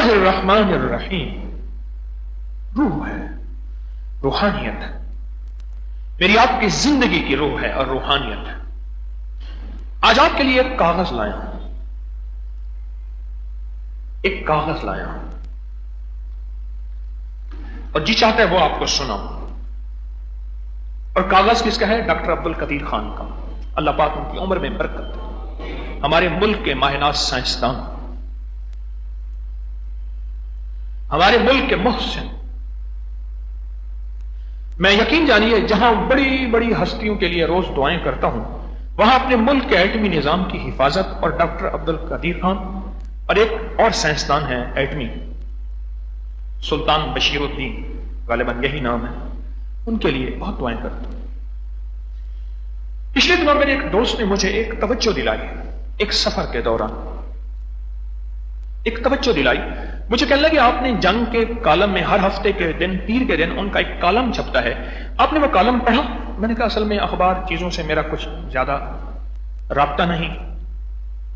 اللہ الرحمن الرحیم روح ہے، روحانیت ہے، میری آپ کی زندگی کی روح ہے اور روحانیت ہے۔ آج آپ کے لیے ایک کاغذ لایا ہوں، ایک کاغذ لایا ہوں، اور جی چاہتا ہے وہ آپ کو سناؤں۔ اور کاغذ کس کا ہے؟ ڈاکٹر عبدالقدیر خان کا، اللہ پاک ان کی عمر میں برکت دے، ہمارے ملک کے ماہر ناز سائنسدان، ہمارے ملک کے محسن۔ میں یقین جانیے جہاں بڑی بڑی ہستیوں کے لیے روز دعائیں کرتا ہوں، وہاں اپنے ملک کے ایٹمی نظام کی حفاظت اور ڈاکٹر عبدالقدیر خان اور ایک اور سائنسدان ہیں ایٹمی، سلطان بشیر الدین، غالباً یہی نام ہے، ان کے لیے بہت دعائیں کرتا ہوں۔ پچھلے دنوں میرے ایک دوست نے مجھے ایک توجہ دلائی، ایک سفر کے دوران ایک توجہ دلائی، مجھے کہنے لگے آپ نے جنگ کے کالم میں ہر ہفتے کے دن، پیر کے دن ان کا ایک کالم چھپتا ہے، آپ نے وہ کالم پڑھا؟ میں نے کہا اصل میں اخبار چیزوں سے میرا کچھ زیادہ رابطہ نہیں۔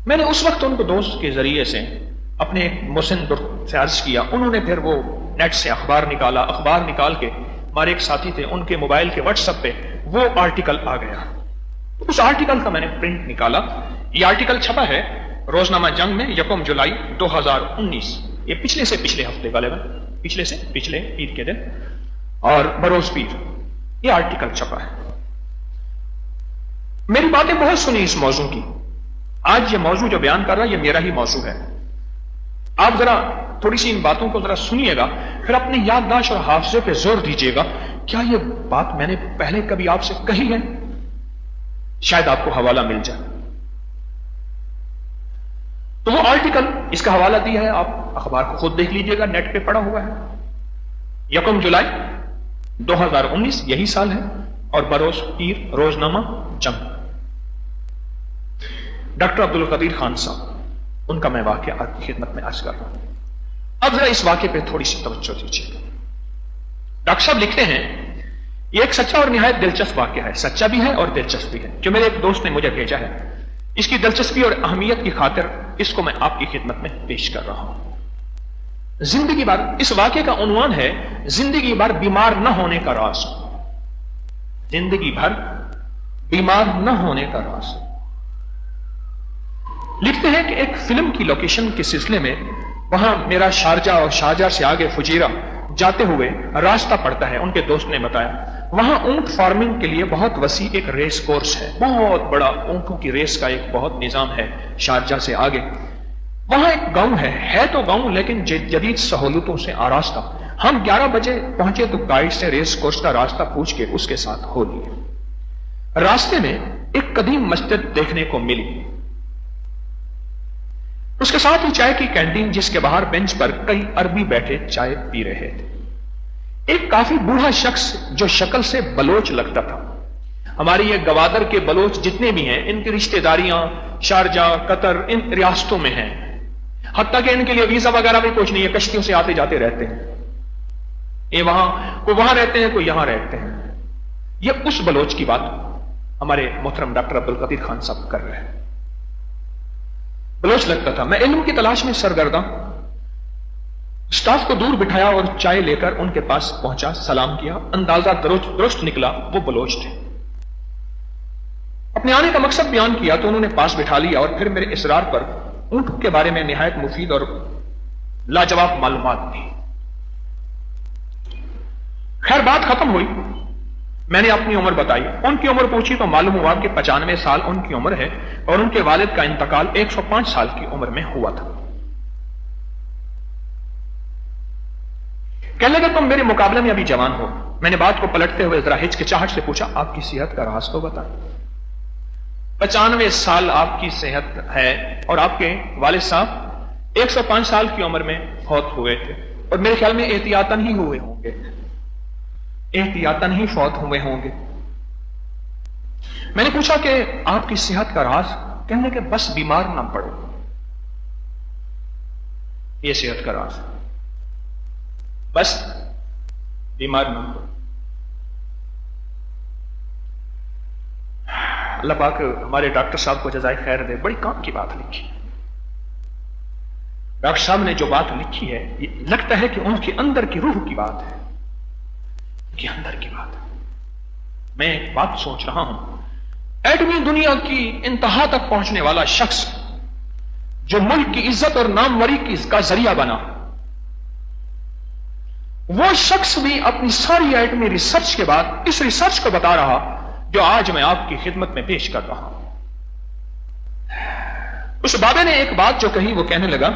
میں نے اس وقت ان کو دوست کے ذریعے سے اپنے ایک محسن سے عرض کیا، انہوں نے پھر وہ نیٹ سے اخبار نکالا، اخبار نکال کے ہمارے ایک ساتھی تھے ان کے موبائل کے واٹس ایپ پہ وہ آرٹیکل آ گیا، اس آرٹیکل کا میں نے پرنٹ نکالا۔ یہ آرٹیکل چھپا ہے روزنامہ جنگ میں 1 جولائی 2019، یہ پچھلے سے پچھلے ہفتے غالباً، پچھلے سے پچھلے عید کے دن اور بروز پیر یہ آرٹیکل چھپا ہے۔ میری باتیں بہت سنی اس موضوع کی، آج یہ موضوع جو بیان کر رہا ہے یہ میرا ہی موضوع ہے۔ آپ ذرا تھوڑی سی ان باتوں کو ذرا سنیے گا، پھر اپنی یادداشت اور حافظے پہ زور دیجیے گا، کیا یہ بات میں نے پہلے کبھی آپ سے کہی ہے؟ شاید آپ کو حوالہ مل جائے۔ تو وہ آرٹیکل، اس کا حوالہ دیا ہے، آپ اخبار کو خود دیکھ لیجئے گا، نیٹ پہ پڑا ہوا ہے۔ 1 جولائی 2019 یہی سال ہے، اور بروز پیر روزنامہ جنگ، ڈاکٹر عبدالقدیر خان صاحب، ان کا میں واقعہ آپ کی خدمت میں عرض کر رہا ہوں۔ اب ذرا اس واقعے پہ تھوڑی سی توجہ دیجیے گا۔ ڈاکٹر صاحب لکھتے ہیں یہ ایک سچا اور نہایت دلچسپ واقعہ ہے، سچا بھی ہے اور دلچسپ بھی ہے، جو میرے ایک دوست نے مجھے بھیجا ہے۔ اس کی دلچسپی اور اہمیت کی خاطر اس کو میں آپ کی خدمت میں پیش کر رہا ہوں۔ زندگی بھر، اس واقعے کا عنوان ہے زندگی بھر بیمار نہ ہونے کا راز، زندگی بھر بیمار نہ ہونے کا راز۔ لکھتے ہیں کہ ایک فلم کی لوکیشن کے سلسلے میں وہاں میرا شارجہ اور شارجہ سے آگے فجیرہ جاتے ہوئے راستہ پڑتا ہے، ان کے دوست نے بتایا وہاں اونٹ فارمنگ کے لیے بہت وسیع ایک ریس کورس ہے، بہت بڑا اونٹوں کی ریس کا ایک بہت نظام ہے شارجہ سے آگے۔ وہاں ایک گاؤں ہے تو گاؤں لیکن جدید سہولتوں سے آراستہ۔ ہم 11 بجے پہنچے تو گائیڈ سے ریس کورس کا راستہ پوچھ کے اس کے ساتھ ہو لیے۔ راستے میں ایک قدیم مسجد دیکھنے کو ملی، اس کے ساتھ ہی چائے کی کینٹین، جس کے باہر بینچ پر کئی عربی بیٹھے چائے پی رہے تھے۔ ایک کافی بوڑھا شخص جو شکل سے بلوچ لگتا تھا، ہماری یہ گوادر کے بلوچ جتنے بھی ہیں ان کی رشتہ داریاں شارجہ، قطر، ان ریاستوں میں ہیں، حتیٰ کہ ان کے لیے ویزا وغیرہ بھی کچھ نہیں ہے، کشتیوں سے آتے جاتے رہتے ہیں، یہ وہاں رہتے ہیں، کوئی یہاں رہتے ہیں۔ یہ اس بلوچ کی بات ہمارے محترم ڈاکٹر عبدالقدیر خان صاحب کر رہے ہیں۔ بلوچ لگتا تھا، میں علم کی تلاش میں سرگرداں، اسٹاف کو دور بٹھایا اور چائے لے کر ان کے پاس پہنچا، سلام کیا، اندازہ درست نکلا وہ بلوچ تھے۔ اپنے آنے کا مقصد بیان کیا تو انہوں نے پاس بٹھا لیا اور پھر میرے اصرار پر اونٹ کے بارے میں نہایت مفید اور لاجواب معلومات دی۔ خیر بات ختم ہوئی، میں نے اپنی عمر بتائی، ان کی عمر پوچھی تو معلوم ہوا کہ 95 سال ان کی عمر ہے اور ان کے والد کا انتقال 105 سال کی عمر میں ہوا تھا۔ کہنے لگے تم میرے مقابلے میں ابھی جوان ہو۔ میں نے بات کو پلٹتے ہوئے ذرا ہچکچاہٹ سے پوچھا آپ کی صحت کا راز تو بتائیں۔ 95 سال آپ کی صحت ہے اور آپ کے والد صاحب 105 سال کی عمر میں فوت ہوئے تھے، اور میرے خیال میں احتیاطاً ہی ہوئے ہوں گے، احتیاطاً ہی فوت ہوئے ہوں گے۔ میں نے پوچھا کہ آپ کی صحت کا راز؟ کہنے کہ بس بیمار نہ پڑو، یہ صحت کا راز، بس بیمار نہ پڑو۔ اللہ پاک ہمارے ڈاکٹر صاحب کو جزائے خیر دے، بڑی کام کی بات لکھی۔ ڈاکٹر صاحب نے جو بات لکھی ہے یہ لگتا ہے کہ ان کے اندر کی روح کی بات ہے، ان کے اندر کی بات ہے۔ میں ایک بات سوچ رہا ہوں، ایٹمی دنیا کی انتہا تک پہنچنے والا شخص جو ملک کی عزت اور ناموری کا ذریعہ بنا، وہ شخص بھی اپنی ساری ایٹمی ریسرچ کے بعد اس ریسرچ کو بتا رہا جو آج میں آپ کی خدمت میں پیش کر رہا ہوں۔ اس بابے نے ایک بات جو کہی، وہ کہنے لگا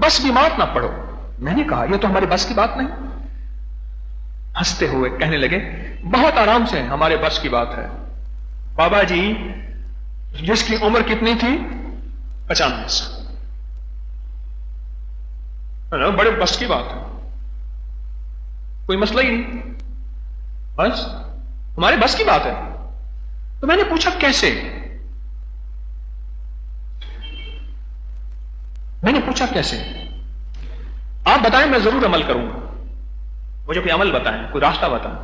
بس بیمار نہ پڑھو۔ میں نے کہا یہ تو ہمارے بس کی بات نہیں۔ ہنستے ہوئے کہنے لگے بہت آرام سے ہمارے بس کی بات ہے۔ بابا جی جس کی عمر کتنی تھی 95، بڑے بس کی بات ہے، کوئی مسئلہ ہی نہیں، بس ہمارے بس کی بات ہے۔ تو میں نے پوچھا کیسے؟ میں نے پوچھا کیسے؟ آپ بتائیں میں ضرور عمل کروں گا، مجھے کوئی عمل بتائیں، کوئی راستہ بتائیں۔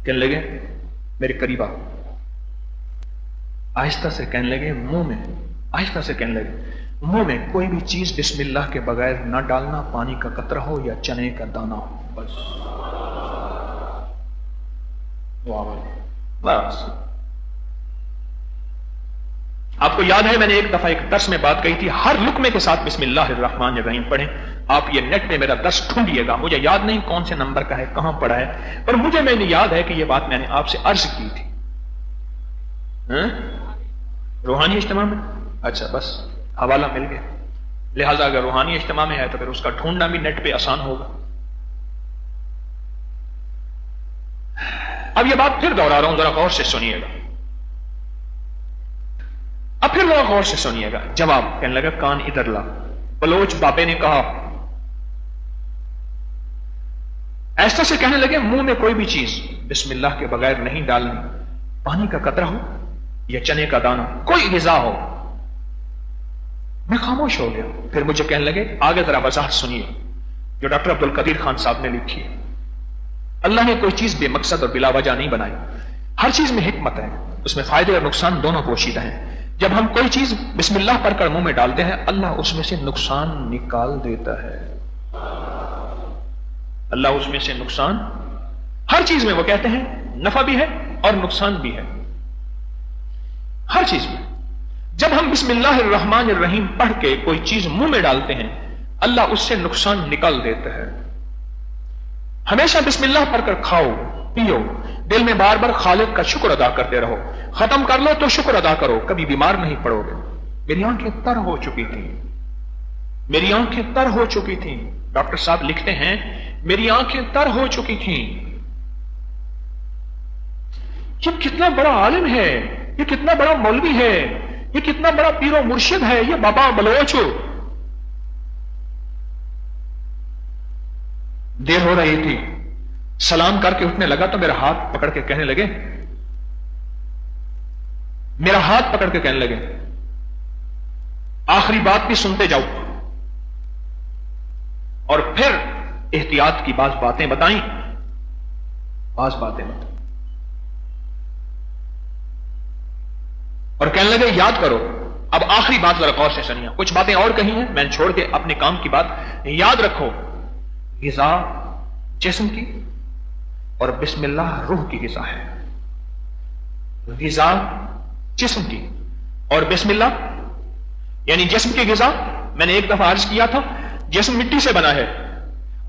کہنے لگے میرے قریب آؤ، آہستہ سے کہنے لگے منہ میں، آہستہ سے کہنے لگے منہ میں کوئی بھی چیز بسم اللہ کے بغیر نہ ڈالنا، پانی کا قطرہ ہو یا چنے کا دانہ ہو، بس بس۔ آپ کو یاد ہے میں نے ایک دفعہ ایک درس میں بات کہی تھی، ہر لقمے کے ساتھ بسم اللہ الرحمن الرحیم پڑھیں۔ آپ یہ نیٹ پہ میرا درس ڈھونڈیے گا، مجھے یاد نہیں کون سے نمبر کا ہے، کہاں پڑھا ہے، پر مجھے میں نے یاد ہے کہ یہ بات میں نے آپ سے عرض کی تھی۔ روحانی اجتماع میں؟ اچھا بس حوالہ مل گیا، لہذا اگر روحانی اجتماع میں ہے تو پھر اس کا ڈھونڈنا بھی نیٹ پہ آسان ہوگا۔ اب یہ بات پھر دوہرا رہا ہوں، ذرا غور سے سنیے گا، اب پھر ذرا غور سے سنیے گا۔ جواب کہنے لگا کان ادھر لا۔ بلوچ بابے نے کہا، ایسا سے کہنے لگے منہ میں کوئی بھی چیز بسم اللہ کے بغیر نہیں ڈالنی، پانی کا قطرہ ہو یا چنے کا دانہ، کوئی غذا ہو۔ میں خاموش ہو گیا۔ پھر مجھے کہنے لگے آگے ذرا وضاحت سنیے جو ڈاکٹر عبد القدیر خان صاحب نے لکھی ہے۔ اللہ نے کوئی چیز بے مقصد اور بلا وجہ نہیں بنائی، ہر چیز میں حکمت ہے، اس میں فائدے اور نقصان دونوں پوشیدہ ہیں۔ جب ہم کوئی چیز بسم اللہ پڑھ کر منہ میں ڈالتے ہیں، اللہ اس میں سے نقصان نکال دیتا ہے۔ اللہ اس میں سے نقصان، ہر چیز میں وہ کہتے ہیں نفع بھی ہے اور نقصان بھی ہے، ہر چیز میں۔ جب ہم بسم اللہ الرحمن الرحیم پڑھ کے کوئی چیز منہ میں ڈالتے ہیں، اللہ اس سے نقصان نکال دیتا ہے۔ ہمیشہ بسم اللہ پڑھ کر کھاؤ پیو، دل میں بار بار خالق کا شکر ادا کرتے رہو، ختم کر لو تو شکر ادا کرو، کبھی بیمار نہیں پڑو گے۔ میری آنکھیں تر ہو چکی تھیں، میری آنکھیں تر ہو چکی تھیں، ڈاکٹر صاحب لکھتے ہیں میری آنکھیں تر ہو چکی تھیں۔ یہ کتنا بڑا عالم ہے، یہ کتنا بڑا مولوی ہے، یہ کتنا بڑا پیر و مرشد ہے، یہ بابا بلوچ۔ دیر ہو رہی تھی، سلام کر کے اٹھنے لگا تو میرا ہاتھ پکڑ کے کہنے لگے، میرا ہاتھ پکڑ کے کہنے لگے آخری بات بھی سنتے جاؤ، اور پھر احتیاط کی بعض باتیں بتائیں، بعض باتیں بتائیں، اور کہنے لگے یاد کرو۔ اب آخری بات ذرا غور سے سنیے، کچھ باتیں اور کہی ہیں میں نے چھوڑ کے اپنے کام کی بات، یاد رکھو غذا جسم کی اور بسم اللہ روح کی غذا ہے۔ غذا جسم کی اور بسم اللہ یعنی جسم کی غذا، میں نے ایک دفعہ عرض کیا تھا جسم مٹی سے بنا ہے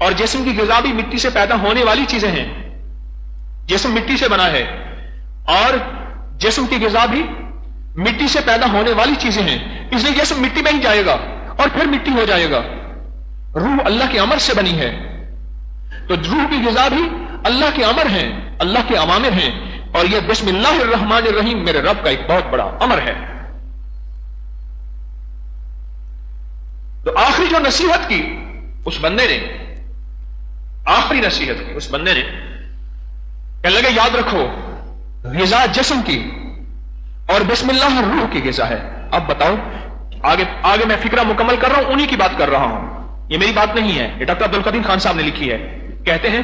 اور جسم کی غذا بھی مٹی سے پیدا ہونے والی چیزیں ہیں، جسم مٹی سے بنا ہے اور جسم کی غذا بھی مٹی سے پیدا ہونے والی چیزیں ہیں، اس لیے جسم مٹی میں ہی جائے گا اور پھر مٹی ہو جائے گا۔ روح اللہ کے امر سے بنی ہے، تو روح کی غذا بھی اللہ کے امر ہیں، اللہ کے اوامر ہیں، اور یہ بسم اللہ الرحمن الرحیم میرے رب کا ایک بہت بڑا امر ہے۔ تو آخری جو نصیحت کی اس بندے نے، آخری نصیحت کی اس بندے نے، کہنے لگے یاد رکھو غذا جسم کی اور بسم اللہ روح کی غذا ہے۔ اب بتاؤ آگے میں فکرہ مکمل کر رہا ہوں، انہی کی بات کر رہا ہوں، یہ میری بات نہیں ہے، یہ ڈاکٹر عبد القدیر خان صاحب نے لکھی ہے۔ کہتے ہیں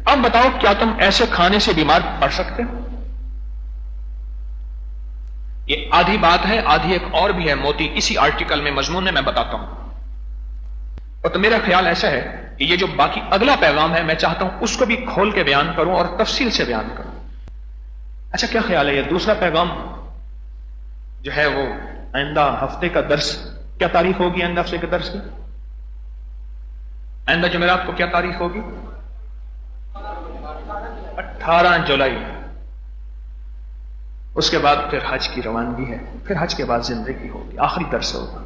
اب بتاؤ کیا تم ایسے کھانے سے بیمار پڑ سکتے ہو؟ یہ آدھی بات ہے، آدھی ایک اور بھی ہے، موتی اسی آرٹیکل میں مضمون ہے، میں بتاتا ہوں۔ اور تو میرا خیال ایسا ہے کہ یہ جو باقی اگلا پیغام ہے میں چاہتا ہوں اس کو بھی کھول کے بیان کروں اور تفصیل سے بیان کروں. اچھا کیا خیال ہے یہ دوسرا پیغام جو ہے وہ آئندہ ہفتے کا درس کیا تاریخ ہوگی؟ آئندہ ہفتے کے درس کی آئندہ جمعرات کو کیا تاریخ ہوگی؟ 18 جولائی. اس کے بعد پھر حج کی روانگی ہے، پھر حج کے بعد زندگی ہوگی، آخری درس ہوگا.